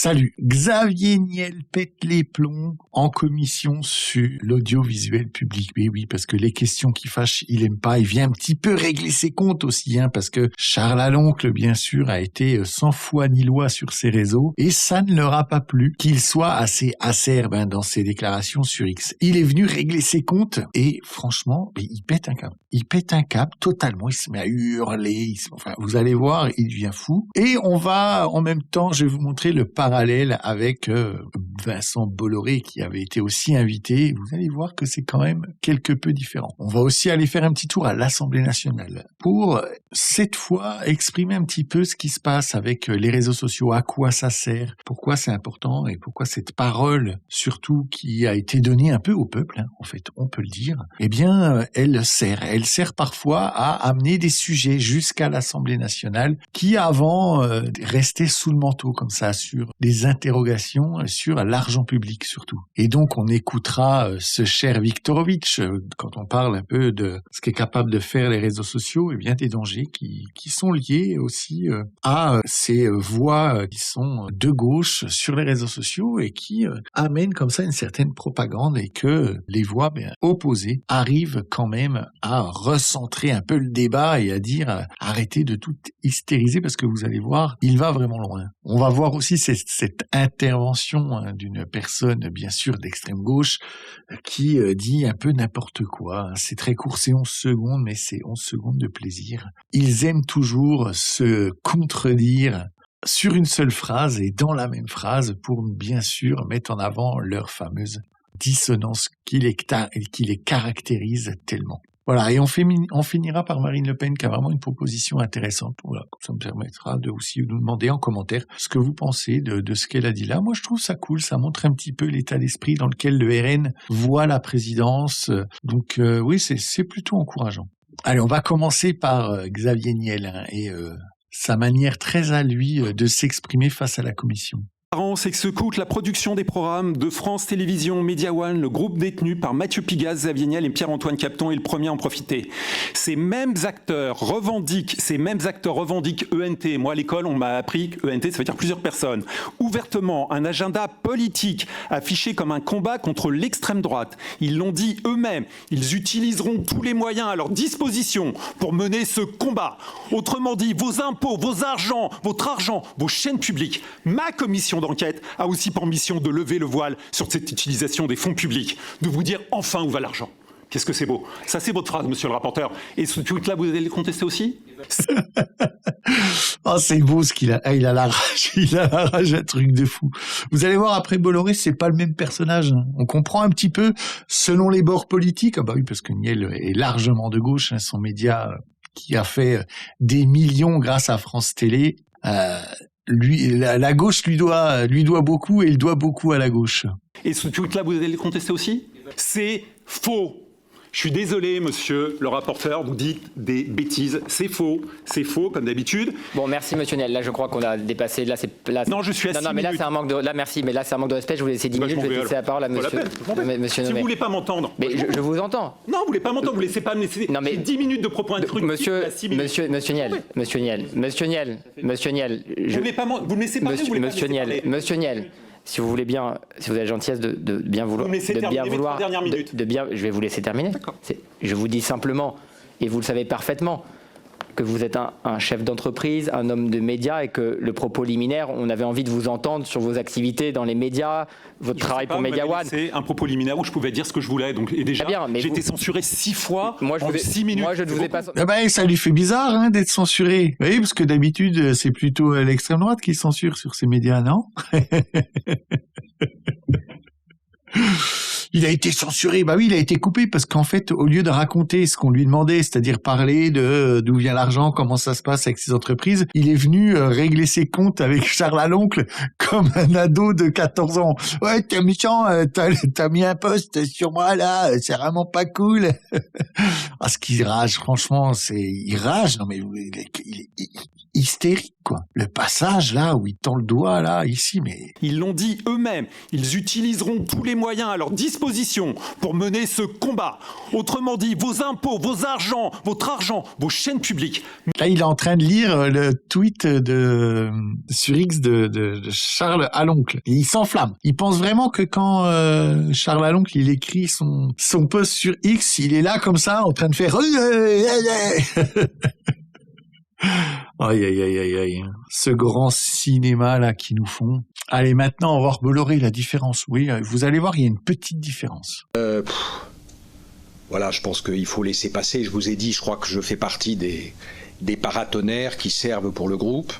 Salut, Xavier Niel pète les plombs en commission sur l'audiovisuel public. Mais oui, parce que les questions qui fâchent, il aime pas. Il vient un petit peu régler ses comptes aussi, parce que Charles Aloncle, bien sûr, a été sans foi ni loi sur ses réseaux et ça ne leur a pas plu qu'il soit assez acerbe dans ses déclarations sur X. Il est venu régler ses comptes et franchement, il pète un câble. Il pète un câble totalement. Il se met à hurler. Vous allez voir, il devient fou. Et on va, en même temps, je vais vous montrer le parallèle avec Vincent Bolloré qui avait été aussi invité. Vous allez voir que c'est quand même quelque peu différent. On va aussi aller faire un petit tour à l'Assemblée nationale pour cette fois exprimer un petit peu ce qui se passe avec les réseaux sociaux, à quoi ça sert, pourquoi c'est important et pourquoi cette parole, surtout qui a été donnée un peu au peuple, en fait, on peut le dire, eh bien, elle sert. Elle sert parfois à amener des sujets jusqu'à l'Assemblée nationale qui avant restaient sous le manteau comme ça sur des interrogations sur l'argent public surtout. Et donc on écoutera ce cher Viktorovitch quand on parle un peu de ce qu'est capable de faire les réseaux sociaux et bien des dangers qui sont liés aussi à ces voix qui sont de gauche sur les réseaux sociaux et qui amènent comme ça une certaine propagande et que les voix opposées arrivent quand même à recentrer un peu le débat et à dire arrêtez de tout hystériser parce que vous allez voir, il va vraiment loin. On va voir aussi cette intervention d'une personne, bien sûr, d'extrême gauche, qui dit un peu n'importe quoi. C'est très court, c'est 11 secondes, mais c'est 11 secondes de plaisir. Ils aiment toujours se contredire sur une seule phrase et dans la même phrase pour, bien sûr, mettre en avant leur fameuse dissonance qui les caractérise tellement. Voilà, et on finira par Marine Le Pen qui a vraiment une proposition intéressante. Voilà, ça me permettra de aussi nous demander en commentaire ce que vous pensez de ce qu'elle a dit là. Moi, je trouve ça cool, ça montre un petit peu l'état d'esprit dans lequel le RN voit la présidence. Donc oui, c'est plutôt encourageant. Allez, on va commencer par Xavier Niel et sa manière très à lui de s'exprimer face à la commission. C'est que ce coûte la production des programmes de France Télévisions, Media One, le groupe détenu par Mathieu Pigasse, Xavier Niel et Pierre-Antoine Capton est le premier à en profiter. Ces mêmes acteurs revendiquent ENT. Moi, à l'école, on m'a appris que ENT, ça veut dire plusieurs personnes. Ouvertement, un agenda politique affiché comme un combat contre l'extrême droite. Ils l'ont dit eux-mêmes. Ils utiliseront tous les moyens à leur disposition pour mener ce combat. Autrement dit, vos impôts, votre argent, vos chaînes publiques. Ma commission d'enquête a aussi pour mission de lever le voile sur cette utilisation des fonds publics, de vous dire enfin où va l'argent. Qu'est-ce que c'est beau. Ça, c'est votre phrase, monsieur le rapporteur. Et ce tweet-là, vous allez le contester aussi? Oh, c'est beau ce qu'il a. Il a la rage, un truc de fou. Vous allez voir, après Bolloré, c'est pas le même personnage. On comprend un petit peu, selon les bords politiques. Ah bah oui, parce que Niel est largement de gauche, son média qui a fait des millions grâce à France Télé. La gauche lui doit beaucoup et il doit beaucoup à la gauche. Et ce tweet-là, vous allez le contester aussi? C'est faux. Je suis désolé, monsieur le rapporteur, vous dites des bêtises. C'est faux, comme d'habitude. Bon, merci, monsieur Niel. Là, je crois qu'on a dépassé. Non, je suis à 6 minutes. Mais là, c'est un manque de. Là, merci, mais là, c'est un manque de respect. Je vous laisse 10 minutes. Je vais laisser la parole à monsieur. Si vous voulez pas m'entendre. Mais je vous entends. Non, vous voulez pas m'entendre. Vous laissez pas me laisser. Non, mais 10 minutes de propos intrusifs. Monsieur Niel. Vous me laissez parler ou vous voulez pas me laisser parler? Monsieur Niel. Si vous voulez bien, si vous avez la gentillesse de bien vouloir, je vais vous laisser terminer. Je vous dis simplement, et vous le savez parfaitement, que vous êtes un chef d'entreprise, un homme de médias et que le propos liminaire, on avait envie de vous entendre sur vos activités dans les médias, votre travail pour Media One. C'est un propos liminaire où je pouvais dire ce que je voulais. Donc, et déjà, j'ai été censuré 6 fois en 6 minutes. Moi, je ne vous ai pas... ça lui fait bizarre d'être censuré. Oui, parce que d'habitude, c'est plutôt l'extrême droite qui censure sur ces médias, non? Il a été censuré. Bah oui, il a été coupé parce qu'en fait, au lieu de raconter ce qu'on lui demandait, c'est-à-dire parler de d'où vient l'argent, comment ça se passe avec ses entreprises, il est venu régler ses comptes avec Charles Aloncle comme un ado de 14 ans. Ouais, t'es méchant, t'as mis un post sur moi là, c'est vraiment pas cool. Ah, ce qu'il rage, franchement, il rage. Non mais hystérique, quoi. Le passage, là, où il tend le doigt, là, ici, mais... Ils l'ont dit eux-mêmes, ils utiliseront tous les moyens à leur disposition pour mener ce combat. Autrement dit, vos impôts, votre argent, vos chaînes publiques. Là, il est en train de lire le tweet sur X de Charles Aloncle. Et il s'enflamme. Il pense vraiment que quand Charles Aloncle, il écrit son post sur X, il est là, comme ça, en train de faire... Aïe, aïe, aïe, aïe, aïe. Ce grand cinéma, là, qu'ils nous font. Allez, maintenant, on va rebelorer la différence. Oui, vous allez voir, il y a une petite différence. Voilà, je pense qu'il faut laisser passer. Je vous ai dit, je crois que je fais partie des paratonnerres qui servent pour le groupe.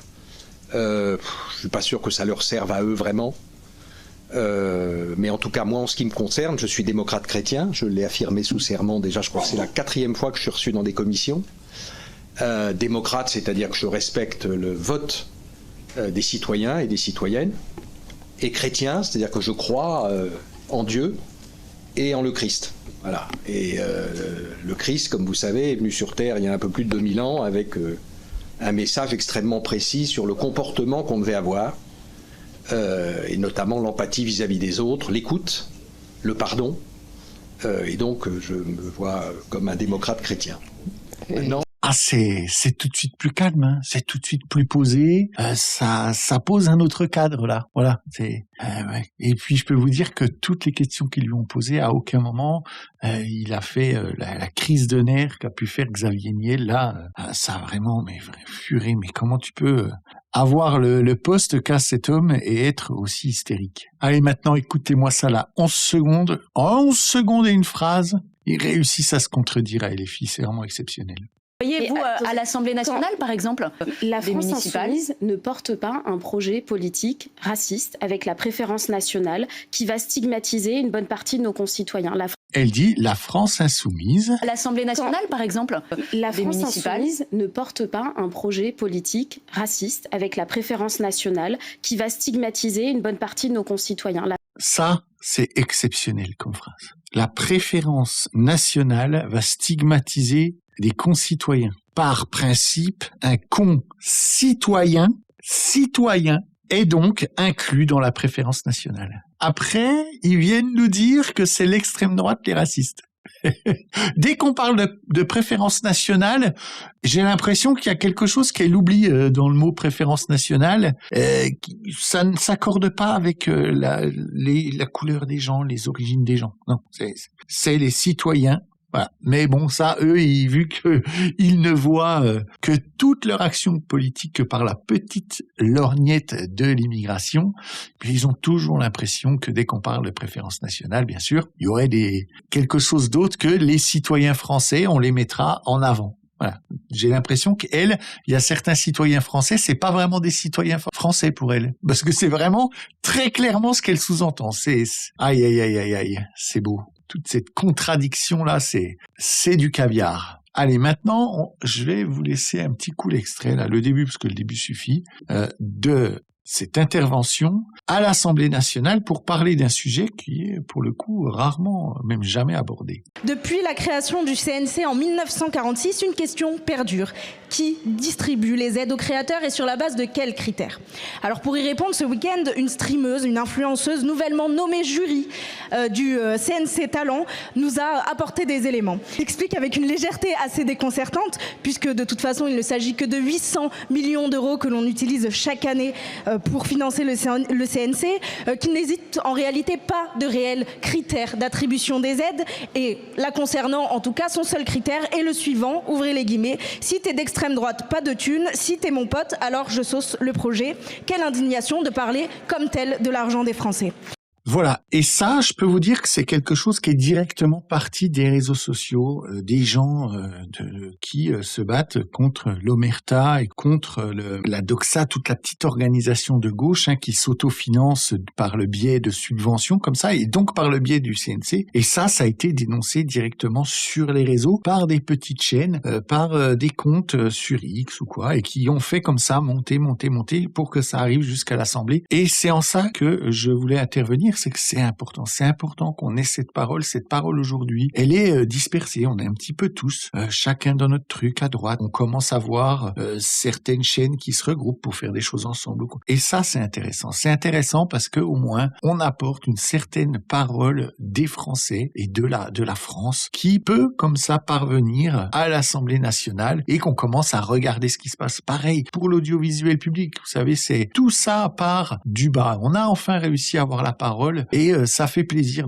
Je suis pas sûr que ça leur serve à eux vraiment. Mais en tout cas, moi, en ce qui me concerne, je suis démocrate chrétien. Je l'ai affirmé sous serment déjà, je crois que c'est la 4e fois que je suis reçu dans des commissions. Démocrate, c'est-à-dire que je respecte le vote des citoyens et des citoyennes, et chrétien, c'est-à-dire que je crois en Dieu et en le Christ. Voilà. Et le Christ, comme vous savez, est venu sur Terre il y a un peu plus de 2000 ans avec un message extrêmement précis sur le comportement qu'on devait avoir, et notamment l'empathie vis-à-vis des autres, l'écoute, le pardon, et donc je me vois comme un démocrate chrétien. Maintenant, Ah, c'est tout de suite plus calme, hein. C'est tout de suite plus posé. Ça pose un autre cadre là. Voilà. Ouais. Et puis je peux vous dire que toutes les questions qu'ils lui ont posées, à aucun moment il a fait la crise de nerfs qu'a pu faire Xavier Niel. Là, ça a vraiment furé. Mais comment tu peux avoir le poste qu'a cet homme et être aussi hystérique? Allez, maintenant écoutez-moi ça là. 11 secondes. En 11 secondes et une phrase, ils réussissent à se contredire à LFI. C'est vraiment exceptionnel. Voyez-vous, à l'Assemblée nationale, par exemple, la France insoumise ne porte pas un projet politique raciste avec la préférence nationale qui va stigmatiser une bonne partie de nos concitoyens. Elle dit la France insoumise. À l'Assemblée nationale, par exemple, la France insoumise ne porte pas un projet politique raciste avec la préférence nationale qui va stigmatiser une bonne partie de nos concitoyens. Ça, c'est exceptionnel comme phrase. La préférence nationale va stigmatiser des concitoyens. Par principe, un concitoyen est donc inclus dans la préférence nationale. Après, ils viennent nous dire que c'est l'extrême droite les racistes. Dès qu'on parle de préférence nationale, j'ai l'impression qu'il y a quelque chose qu'elle oublie dans le mot préférence nationale. Ça ne s'accorde pas avec la couleur des gens, les origines des gens. Non, c'est les citoyens. Voilà. Mais bon, ça, eux, vu qu'ils ne voient que toute leur action politique que par la petite lorgnette de l'immigration, puis ils ont toujours l'impression que dès qu'on parle de préférence nationale, bien sûr, il y aurait quelque chose d'autre que les citoyens français, on les mettra en avant. Voilà. J'ai l'impression qu'elle, il y a certains citoyens français, c'est pas vraiment des citoyens français pour elle. Parce que c'est vraiment très clairement ce qu'elle sous-entend. Aïe, aïe, aïe, aïe, aïe. C'est beau. Toute cette contradiction-là, c'est du caviar. Allez, maintenant, je vais vous laisser un petit coup l'extrait, là, le début, parce que le début suffit, de cette intervention à l'Assemblée nationale pour parler d'un sujet qui est, pour le coup, rarement, même jamais abordé. Depuis la création du CNC en 1946, une question perdure. Qui distribue les aides aux créateurs et sur la base de quels critères? Alors pour y répondre, ce week-end, une streameuse, une influenceuse nouvellement nommée jury du CNC Talent nous a apporté des éléments. Il explique avec une légèreté assez déconcertante, puisque de toute façon il ne s'agit que de 800 millions d'euros que l'on utilise chaque année pour financer le CNC, qu'il n'hésite en réalité pas de réels critères d'attribution des aides, et la concernant en tout cas, son seul critère est le suivant, ouvrez les guillemets, si t'es d'extrême droite, pas de thunes, si t'es mon pote, alors je sauce le projet. Quelle indignation de parler comme tel de l'argent des Français. Voilà, et ça, je peux vous dire que c'est quelque chose qui est directement parti des réseaux sociaux, des gens qui se battent contre l'Omerta et contre la Doxa, toute la petite organisation de gauche qui s'autofinance par le biais de subventions comme ça, et donc par le biais du CNC. Et ça a été dénoncé directement sur les réseaux par des petites chaînes, par des comptes sur X ou quoi, et qui ont fait comme ça monter pour que ça arrive jusqu'à l'Assemblée. Et c'est en ça que je voulais intervenir. c'est que c'est important. C'est important qu'on ait cette parole. Cette parole aujourd'hui, elle est dispersée. On est un petit peu tous, chacun dans notre truc à droite. On commence à voir certaines chaînes qui se regroupent pour faire des choses ensemble. Et ça, c'est intéressant. C'est intéressant parce que au moins, on apporte une certaine parole des Français et de la France qui peut comme ça parvenir à l'Assemblée nationale et qu'on commence à regarder ce qui se passe. Pareil pour l'audiovisuel public. Vous savez, c'est tout ça part du bas. On a enfin réussi à avoir la parole et ça fait plaisir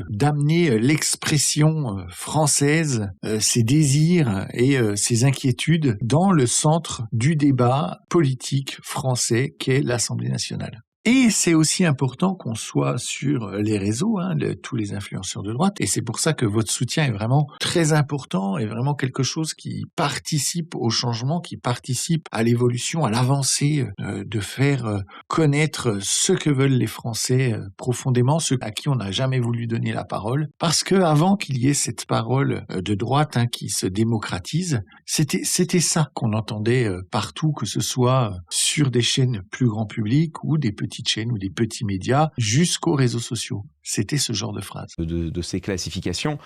d'amener l'expression française, ses désirs et ses inquiétudes dans le centre du débat politique français qu'est l'Assemblée nationale. Et c'est aussi important qu'on soit sur les réseaux, tous les influenceurs de droite. Et c'est pour ça que votre soutien est vraiment très important et vraiment quelque chose qui participe au changement, qui participe à l'évolution, à l'avancée, de faire connaître ce que veulent les Français profondément, ceux à qui on n'a jamais voulu donner la parole. Parce que avant qu'il y ait cette parole de droite qui se démocratise, c'était ça qu'on entendait partout, que ce soit sur des chaînes plus grand public ou des petites chaînes ou des petits médias jusqu'aux réseaux sociaux. C'était ce genre de phrase. De ces classifications,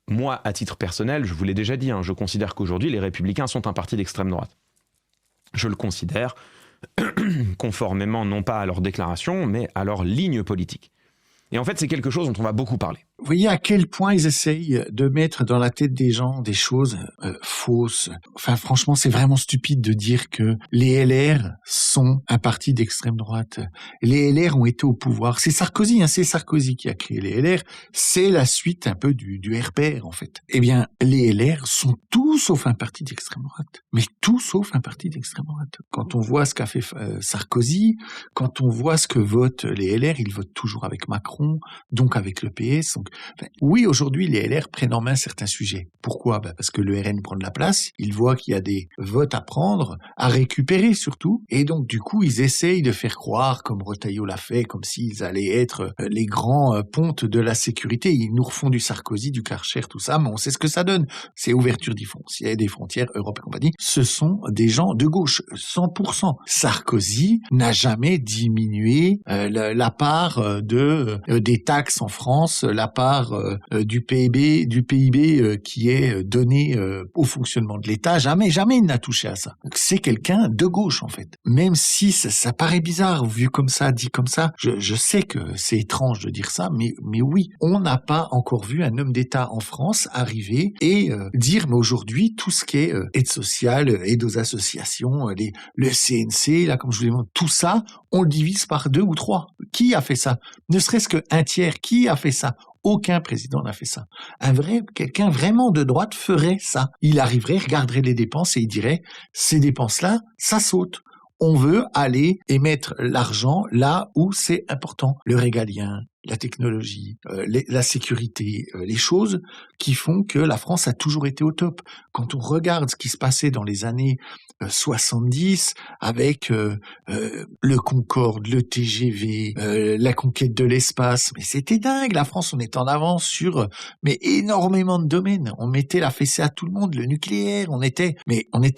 moi, à titre personnel, je vous l'ai déjà dit, je considère qu'aujourd'hui, les Républicains sont un parti d'extrême droite. Je le considère conformément non pas à leurs déclarations, mais à leur ligne politique. Et en fait, c'est quelque chose dont on va beaucoup parler. Vous voyez à quel point ils essayent de mettre dans la tête des gens des choses fausses. Enfin, franchement, c'est vraiment stupide de dire que les LR sont un parti d'extrême droite. Les LR ont été au pouvoir. C'est Sarkozy, c'est Sarkozy qui a créé les LR. C'est la suite un peu du RPR, en fait. Eh bien, les LR sont tout sauf un parti d'extrême droite. Mais tout sauf un parti d'extrême droite. Quand on voit ce qu'a fait Sarkozy, quand on voit ce que votent les LR, ils votent toujours avec Macron, donc avec le PS. Donc, oui, aujourd'hui, les LR prennent en main certains sujets. Pourquoi ? Parce que le RN prend de la place, ils voient qu'il y a des votes à prendre, à récupérer surtout, et donc du coup, ils essayent de faire croire, comme Retailleau l'a fait, comme s'ils allaient être les grands pontes de la sécurité. Ils nous refont du Sarkozy, du Karcher, tout ça, mais on sait ce que ça donne. C'est ouverture des frontières, Europe et compagnie. Ce sont des gens de gauche, 100%. Sarkozy n'a jamais diminué la part des taxes en France, la part du PIB qui est donné au fonctionnement de l'État. Jamais il n'a touché à ça. Donc, c'est quelqu'un de gauche, en fait. Même si ça paraît bizarre, vu comme ça, dit comme ça, je sais que c'est étrange de dire ça, mais oui, on n'a pas encore vu un homme d'État en France arriver et dire, mais aujourd'hui, tout ce qui est aide sociale, aide aux associations, le CNC, là, comme je vous l'ai montré, tout ça, on le divise par 2 ou 3. Qui a fait ça ? Ne serait-ce qu'un tiers. Qui a fait ça ? Aucun président n'a fait ça. Quelqu'un vraiment de droite ferait ça. Il arriverait, regarderait les dépenses et il dirait, ces dépenses-là, ça saute. On veut aller et mettre l'argent là où c'est important. Le régalien, la technologie, la sécurité, les choses qui font que la France a toujours été au top. Quand on regarde ce qui se passait dans les années 70 avec le Concorde, le TGV, la conquête de l'espace, mais c'était dingue. La France, on était en avance sur énormément de domaines. On mettait la fessée à tout le monde, le nucléaire, on était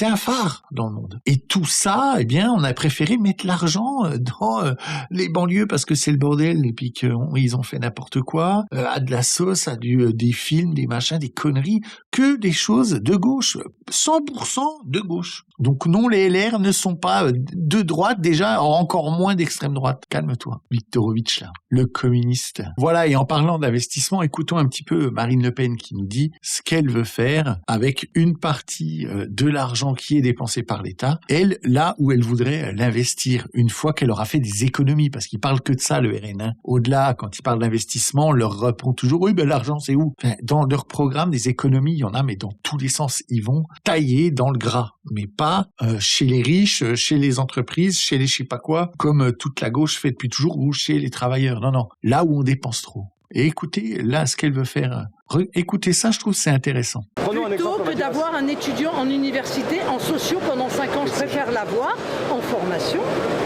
un phare dans le monde. Et tout ça, eh bien, on a préféré mettre l'argent dans les banlieues parce que c'est le bordel et puis qu'ils ont fait n'importe quoi, à de la sauce, à des films, des machins, des conneries, que des choses de gauche, 100% de gauche. Donc non, les LR ne sont pas de droite, déjà encore moins d'extrême droite. Calme-toi, Viktorovitch là, le communiste. Voilà, et en parlant d'investissement, écoutons un petit peu Marine Le Pen qui nous dit ce qu'elle veut faire avec une partie de l'argent qui est dépensé par l'État, elle, là où elle voudrait l'investir, une fois qu'elle aura fait des économies, parce qu'il parle que de ça, le RN. Au-delà, quand il parle d'investissement, on leur répond toujours, oui, l'argent, c'est où ? Dans leur programme, des économies, il y en a, mais dans tous les sens, ils vont tailler dans le gras, mais pas chez les riches, chez les entreprises, chez les je sais pas quoi, comme toute la gauche fait depuis toujours, ou chez les travailleurs. Non, là où on dépense trop. Et écoutez, là, ce qu'elle veut faire, écoutez ça, je trouve que c'est intéressant. Plutôt que d'avoir un étudiant en université, en socio pendant 5 ans, je préfère l'avoir en formation,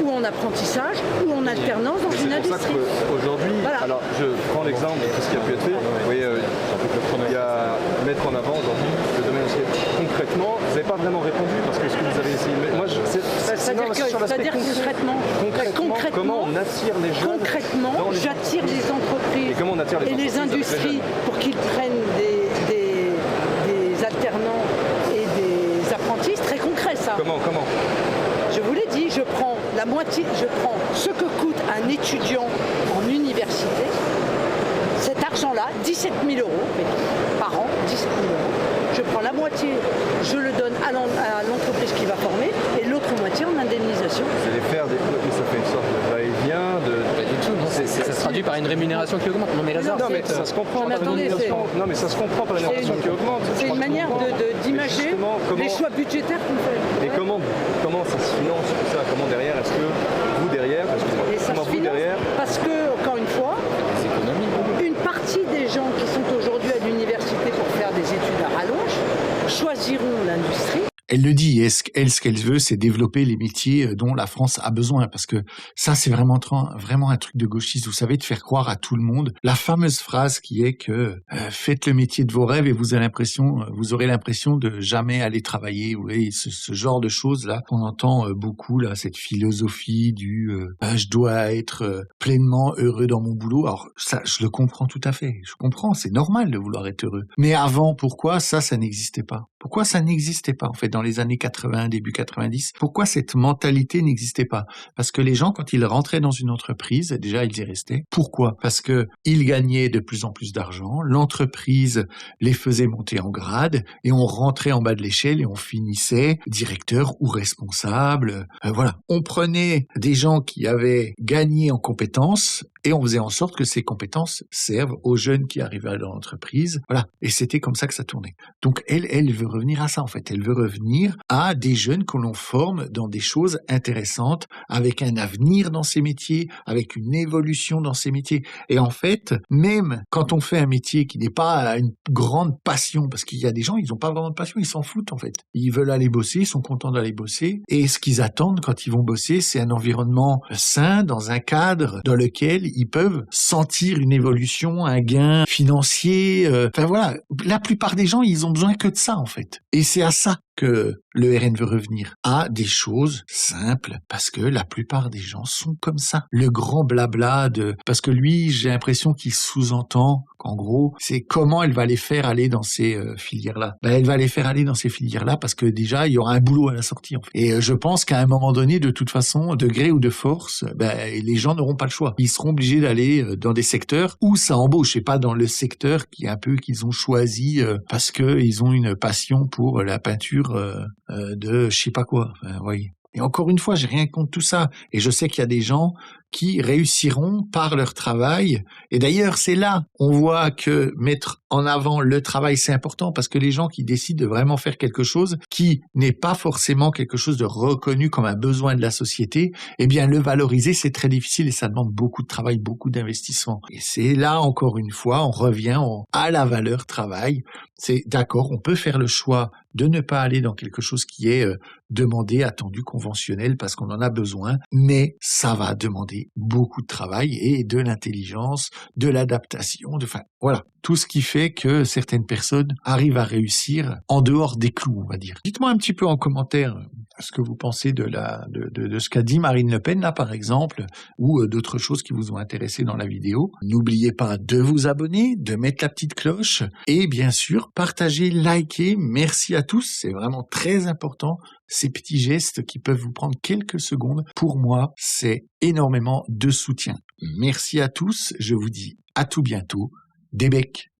ou en apprentissage, ou en alternance dans une industrie. Aujourd'hui, voilà. Alors je prends l'exemple de tout ce qui a pu être fait. Vous voyez, il y a mettre en avant aujourd'hui le domaine industriel. Concrètement, vous avez pas vraiment répondu parce que ce que vous avez essayé. Moi, c'est-à-dire concrètement, comment on attire les jeunes. Concrètement, j'attire les entreprises et les industries pour qu'ils prennent des alternants et des apprentis. C'est très concret, ça. Comment Je vous l'ai dit, je prends ce que coûte un étudiant en université. Cet argent-là, 17 000 euros par an, 17 000 euros. Je prends la moitié, je le donne à l'entreprise qui va former et l'autre moitié en indemnisation. Vous allez faire ça fait une sorte de va-et-vient, Pas du tout, non, ça se traduit par une rémunération qui augmente. Non mais Lazare, non mais ça se comprend. Non mais ça se comprend par une rémunération qui augmente. C'est une manière d'imager les choix budgétaires qu'on fait. Et comment ça se finance tout ça? Comment derrière, est-ce que vous derrière, parce que, encore une fois, une partie des gens qui sont aujourd'hui à l'université pour faire des études à rallonge choisiront l'industrie. Elle le dit, ce qu'elle veut, c'est développer les métiers dont la France a besoin, parce que ça, c'est vraiment un truc de gauchiste, vous savez, de faire croire à tout le monde la fameuse phrase qui est que faites le métier de vos rêves et vous aurez l'impression de jamais aller travailler. Vous voyez, ce genre de choses là qu'on entend beaucoup là, cette philosophie du je dois être pleinement heureux dans mon boulot. Alors ça, je le comprends tout à fait. Je comprends, c'est normal de vouloir être heureux. Mais avant, pourquoi ça n'existait pas? Pourquoi ça n'existait pas en fait dans les années 80, début 90? Pourquoi cette mentalité n'existait pas? Parce que les gens, quand ils rentraient dans une entreprise, déjà ils y restaient. Pourquoi? Parce que ils gagnaient de plus en plus d'argent, l'entreprise les faisait monter en grade et on rentrait en bas de l'échelle et on finissait directeur ou responsable. Voilà, on prenait des gens qui avaient gagné en compétences et on faisait en sorte que ces compétences servent aux jeunes qui arrivaient dans l'entreprise. Voilà, et c'était comme ça que ça tournait. Donc elle veut revenir à ça en fait. Elle veut revenir à des jeunes que l'on forme dans des choses intéressantes, avec un avenir dans ces métiers, avec une évolution dans ces métiers. Et en fait, même quand on fait un métier qui n'est pas une grande passion, parce qu'il y a des gens, ils n'ont pas vraiment de passion, ils s'en foutent en fait. Ils veulent aller bosser, ils sont contents d'aller bosser. Et ce qu'ils attendent quand ils vont bosser, c'est un environnement sain, dans un cadre dans lequel ils peuvent sentir une évolution, un gain financier. Enfin voilà, la plupart des gens, ils ont besoin que de ça en fait. Et c'est à ça que le RN veut revenir, à des choses simples, parce que la plupart des gens sont comme ça. Le grand blabla parce que lui, j'ai l'impression qu'il sous-entend qu'en gros, c'est comment elle va les faire aller dans ces filières-là. Elle va les faire aller dans ces filières-là parce que déjà, il y aura un boulot à la sortie. En fait. Et je pense qu'à un moment donné, de toute façon, de gré ou de force, les gens n'auront pas le choix. Ils seront obligés d'aller dans des secteurs où ça embauche, et pas dans le secteur qu'ils ont choisi parce qu'ils ont une passion pour la peinture de je sais pas quoi. Enfin, voyez. Et encore une fois, j'ai rien contre tout ça. Et je sais qu'il y a des gens qui réussiront par leur travail. Et d'ailleurs, c'est là, on voit que mettre en avant le travail, c'est important parce que les gens qui décident de vraiment faire quelque chose qui n'est pas forcément quelque chose de reconnu comme un besoin de la société, eh bien, le valoriser, c'est très difficile et ça demande beaucoup de travail, beaucoup d'investissement. Et c'est là, encore une fois, on revient à la valeur travail. C'est d'accord, on peut faire le choix de ne pas aller dans quelque chose qui est demandé, attendu, conventionnel parce qu'on en a besoin, mais ça va demander beaucoup de travail et de l'intelligence, de l'adaptation, voilà, tout ce qui fait que certaines personnes arrivent à réussir en dehors des clous, on va dire. Dites-moi un petit peu en commentaire ce que vous pensez de ce qu'a dit Marine Le Pen là par exemple, ou d'autres choses qui vous ont intéressé dans la vidéo. N'oubliez pas de vous abonner, de mettre la petite cloche et bien sûr partager, liker. Merci à tous, c'est vraiment très important. Ces petits gestes qui peuvent vous prendre quelques secondes, pour moi, c'est énormément de soutien. Merci à tous, je vous dis à tout bientôt. Des becs.